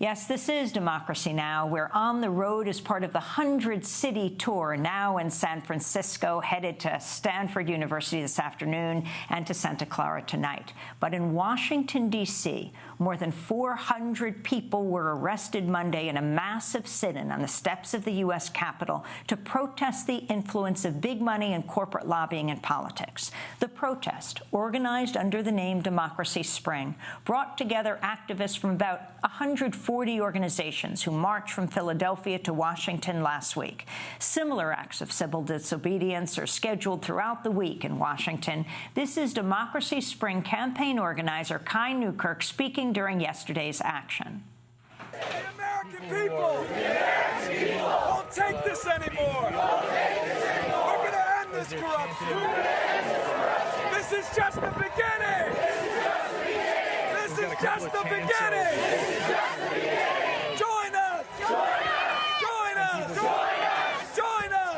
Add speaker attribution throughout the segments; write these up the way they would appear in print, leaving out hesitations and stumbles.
Speaker 1: Yes, this is Democracy Now! We're on the road as part of the 100-city tour, now in San Francisco, headed to Stanford University this afternoon and to Santa Clara tonight. But in Washington, D.C., more than 400 people were arrested Monday in a massive sit-in on the steps of the U.S. Capitol to protest the influence of big money and corporate lobbying in politics. The protest, organized under the name Democracy Spring, brought together activists from about 140 organizations who marched from Philadelphia to Washington last week. Similar acts of civil disobedience are scheduled throughout the week in Washington. This is Democracy Spring campaign organizer Kai Newkirk speaking during yesterday's action.
Speaker 2: The American people won't take this anymore. We're going to end this corruption. This is just the beginning. This is just the beginning. Join us. Join us. Join us.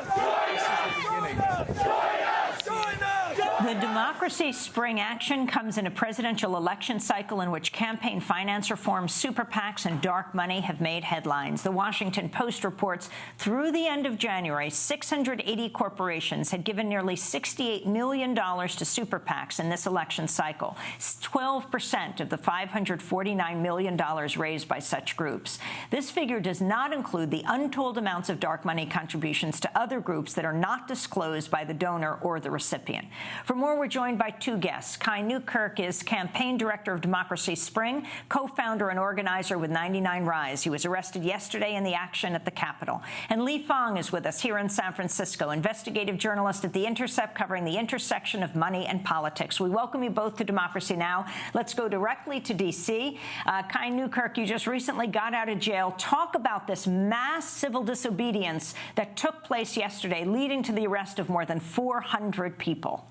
Speaker 1: The Democracy Spring action comes in a presidential election cycle in which campaign finance reform, super PACs, and dark money have made headlines. The Washington Post reports through the end of January, 680 corporations had given nearly $68 million to super PACs in this election cycle, 12% of the $549 million raised by such groups. This figure does not include the untold amounts of dark money contributions to other groups that are not disclosed by the donor or the recipient. For more, we're joined by two guests. Kai Newkirk is campaign director of Democracy Spring, co-founder and organizer with 99 Rise. He was arrested yesterday in the action at the Capitol. And Lee Fong is with us here in San Francisco, investigative journalist at The Intercept, covering the intersection of money and politics. We welcome you both to Democracy Now! Let's go directly to D.C. Kai Newkirk, you just recently got out of jail. Talk about this mass civil disobedience that took place yesterday, leading to the arrest of more than 400 people.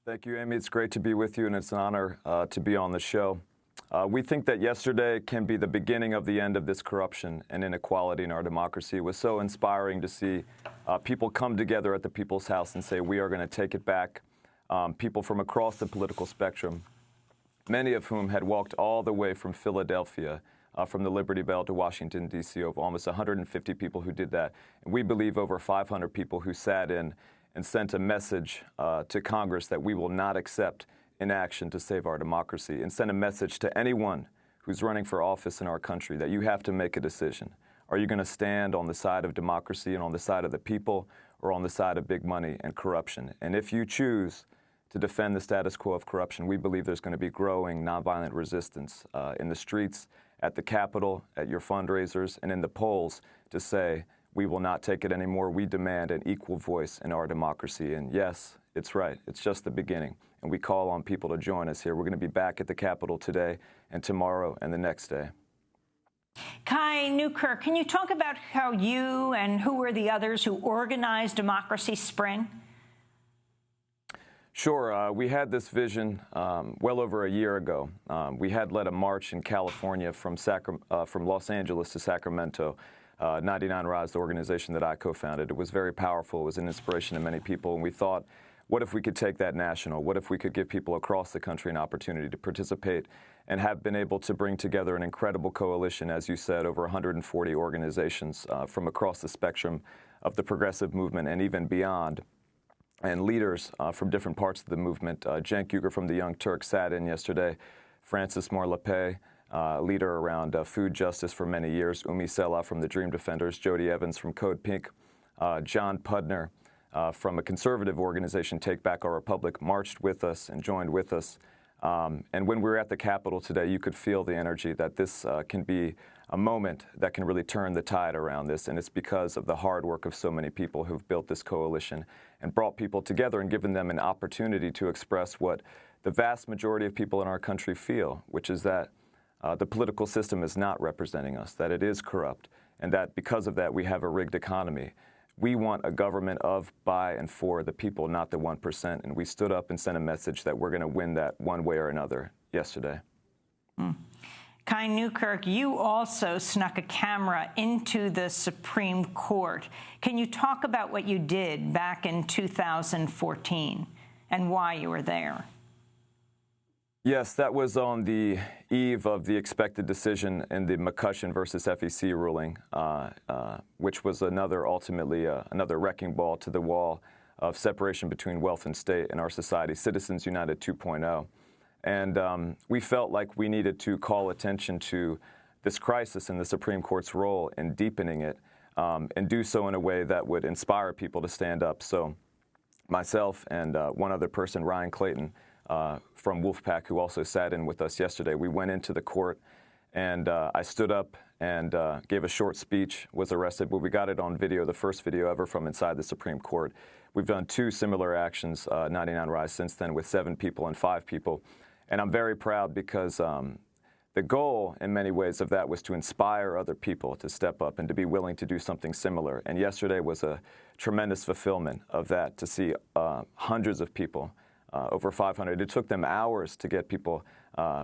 Speaker 3: Thank you, Amy. It's great to be with you, and it's an honor to be on the show. We think that yesterday can be the beginning of the end of this corruption and inequality in our democracy. It was so inspiring to see people come together at the People's House and say, we are going to take it back. People from across the political spectrum, many of whom had walked all the way from Philadelphia, from the Liberty Bell to Washington, D.C., over almost 150 people who did that. And we believe over 500 people who sat in and sent a message to Congress that we will not accept inaction to save our democracy, and send a message to anyone who's running for office in our country that you have to make a decision. Are you going to stand on the side of democracy and on the side of the people, or on the side of big money and corruption? And if you choose to defend the status quo of corruption, we believe there's going to be growing nonviolent resistance in the streets, at the Capitol, at your fundraisers, and in the polls to say, we will not take it anymore. We demand an equal voice in our democracy. And yes, it's right. It's just the beginning. And we call on people to join us here. We're going to be back at the Capitol today and tomorrow and the next day.
Speaker 1: Kai Newkirk, can you talk about how you and who were the others who organized Democracy Spring?
Speaker 3: Sure. We had this vision well over a year ago. We had led a march in California from Los Angeles to Sacramento. 99 Rise, the organization that I co-founded. It was very powerful. It was an inspiration to many people. And we thought, what if we could take that national? What if we could give people across the country an opportunity to participate, and have been able to bring together an incredible coalition, as you said, over 140 organizations from across the spectrum of the progressive movement and even beyond, and leaders from different parts of the movement. Cenk Uygur from the Young Turks sat in yesterday. Francis Morlape, leader around food justice for many years, Umi Selah from the Dream Defenders, Jody Evans from Code Pink, John Pudner from a conservative organization, Take Back Our Republic, marched with us and joined with us. And when we were at the Capitol today, you could feel the energy that this can be a moment that can really turn the tide around this. And it's because of the hard work of so many people who've built this coalition and brought people together and given them an opportunity to express what the vast majority of people in our country feel, which is that the political system is not representing us, that it is corrupt, and that because of that we have a rigged economy. We want a government of, by, and for the people, not the 1%. And we stood up and sent a message that we're going to win that one way or another yesterday.
Speaker 1: Kai Newkirk, you also snuck a camera into the Supreme Court. Can you talk about what you did back in 2014 and why you were there?
Speaker 3: Yes, that was on the eve of the expected decision in the McCutcheon versus FEC ruling, which was ultimately another wrecking ball to the wall of separation between wealth and state in our society, Citizens United 2.0. And we felt like we needed to call attention to this crisis and the Supreme Court's role in deepening it, and do so in a way that would inspire people to stand up. So myself and one other person, Ryan Clayton, from Wolfpack, who also sat in with us yesterday, we went into the court, and I stood up and gave a short speech, was arrested, but we got it on video, the first video ever from inside the Supreme Court. We've done 2 similar actions, 99 Rise, since then, with 7 people and 5 people. And I'm very proud because the goal, in many ways, of that was to inspire other people to step up and to be willing to do something similar. And yesterday was a tremendous fulfillment of that, to see hundreds of people, over 500. It took them hours to get people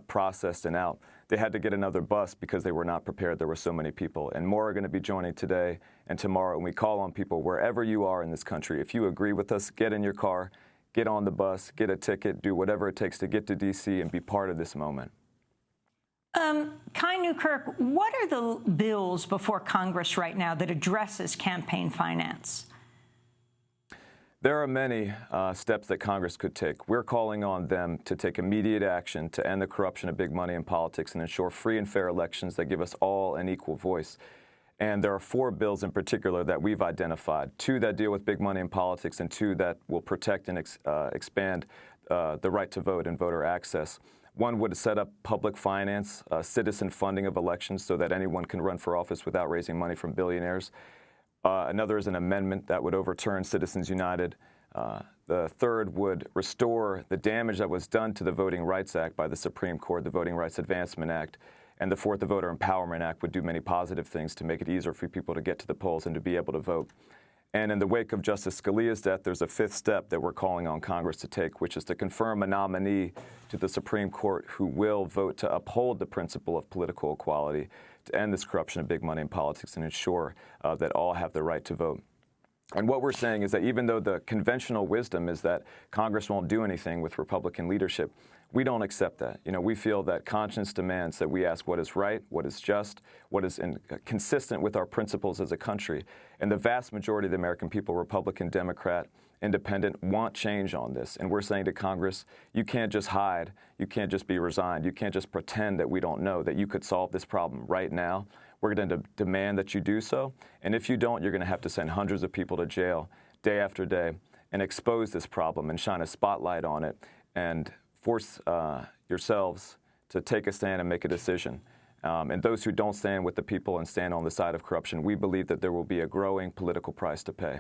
Speaker 3: processed and out. They had to get another bus because they were not prepared. There were so many people. And more are going to be joining today and tomorrow. And we call on people, wherever you are in this country, if you agree with us, get in your car, get on the bus, get a ticket, do whatever it takes to get to D.C. and be part of this moment.
Speaker 1: Kai Newkirk, what are the bills before Congress right now that addresses campaign finance?
Speaker 3: There are many steps that Congress could take. We're calling on them to take immediate action to end the corruption of big money in politics and ensure free and fair elections that give us all an equal voice. And there are 4 bills in particular that we've identified, 2 that deal with big money in politics and 2 that will protect and expand the right to vote and voter access. One would set up public finance, citizen funding of elections so that anyone can run for office without raising money from billionaires. Another is an amendment that would overturn Citizens United. The third would restore the damage that was done to the Voting Rights Act by the Supreme Court, the Voting Rights Advancement Act. And the fourth, the Voter Empowerment Act, would do many positive things to make it easier for people to get to the polls and to be able to vote. And in the wake of Justice Scalia's death, there's a 5th step that we're calling on Congress to take, which is to confirm a nominee to the Supreme Court who will vote to uphold the principle of political equality, to end this corruption of big money in politics and ensure that all have the right to vote. And what we're saying is that even though the conventional wisdom is that Congress won't do anything with Republican leadership, we don't accept that. You know, we feel that conscience demands that we ask what is right, what is just, what is consistent with our principles as a country. And the vast majority of the American people, Republican, Democrat, Independent, want change on this. And we're saying to Congress, you can't just hide, you can't just be resigned, you can't just pretend that we don't know that you could solve this problem right now. We're going to demand that you do so. And if you don't, you're going to have to send hundreds of people to jail day after day and expose this problem and shine a spotlight on it and force yourselves to take a stand and make a decision. And those who don't stand with the people and stand on the side of corruption, we believe that there will be a growing political price to pay.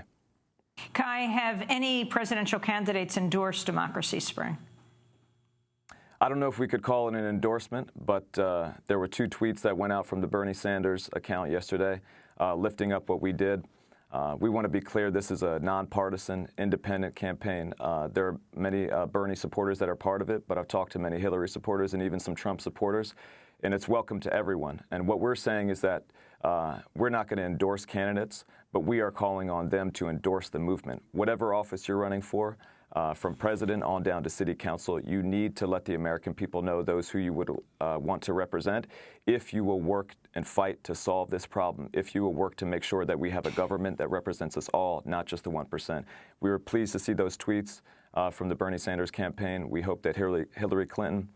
Speaker 1: Kai, have any presidential candidates endorsed Democracy Spring?
Speaker 3: I don't know if we could call it an endorsement, but there were 2 tweets that went out from the Bernie Sanders account yesterday, lifting up what we did. We want to be clear, this is a nonpartisan, independent campaign. There are many Bernie supporters that are part of it, but I've talked to many Hillary supporters and even some Trump supporters, and it's welcome to everyone. And what we're saying is that we're not going to endorse candidates, but we are calling on them to endorse the movement. Whatever office you're running for, from president on down to city council, you need to let the American people know, those who you would want to represent, if you will work and fight to solve this problem, if you will work to make sure that we have a government that represents us all, not just the 1%. We were pleased to see those tweets from the Bernie Sanders campaign. We hope that Hillary Clinton,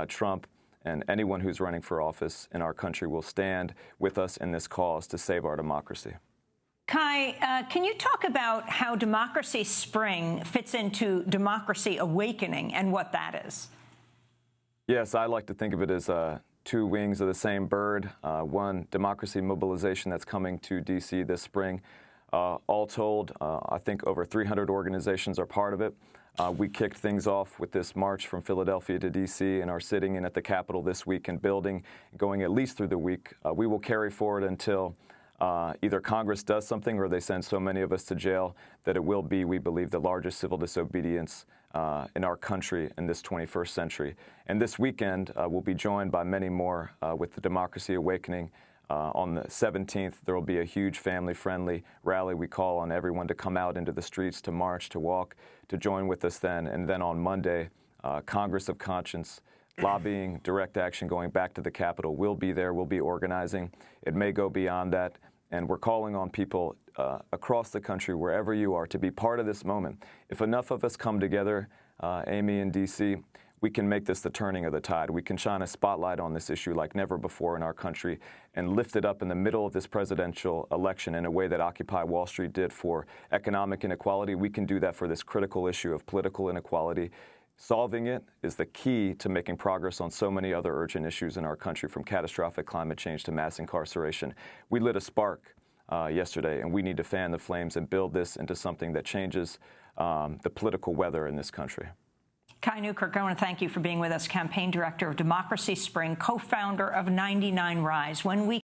Speaker 3: Trump, and anyone who's running for office in our country will stand with us in this cause to save our democracy.
Speaker 1: Kai, can you talk about how Democracy Spring fits into Democracy Awakening and what that is?
Speaker 3: Yes, I like to think of it as 2 wings of the same bird. One, democracy mobilization that's coming to D.C. this spring. All told, I think over 300 organizations are part of it. We kicked things off with this march from Philadelphia to D.C. and are sitting in at the Capitol this week and building, going at least through the week. We will carry forward until either Congress does something or they send so many of us to jail that it will be, we believe, the largest civil disobedience in our country in this 21st century. And this weekend, we'll be joined by many more with the Democracy Awakening. On the 17th, there will be a huge family-friendly rally. We call on everyone to come out into the streets, to march, to walk, to join with us then. And then on Monday, Congress of Conscience, lobbying, direct action, going back to the Capitol. We'll be there. We'll be organizing. It may go beyond that. And we're calling on people across the country, wherever you are, to be part of this moment. If enough of us come together, Amy in D.C., we can make this the turning of the tide. We can shine a spotlight on this issue like never before in our country and lift it up in the middle of this presidential election in a way that Occupy Wall Street did for economic inequality. We can do that for this critical issue of political inequality. Solving it is the key to making progress on so many other urgent issues in our country, from catastrophic climate change to mass incarceration. We lit a spark yesterday, and we need to fan the flames and build this into something that changes the political weather in this country.
Speaker 1: Kai Newkirk, I want to thank you for being with us, campaign director of Democracy Spring, co-founder of 99 Rise. When we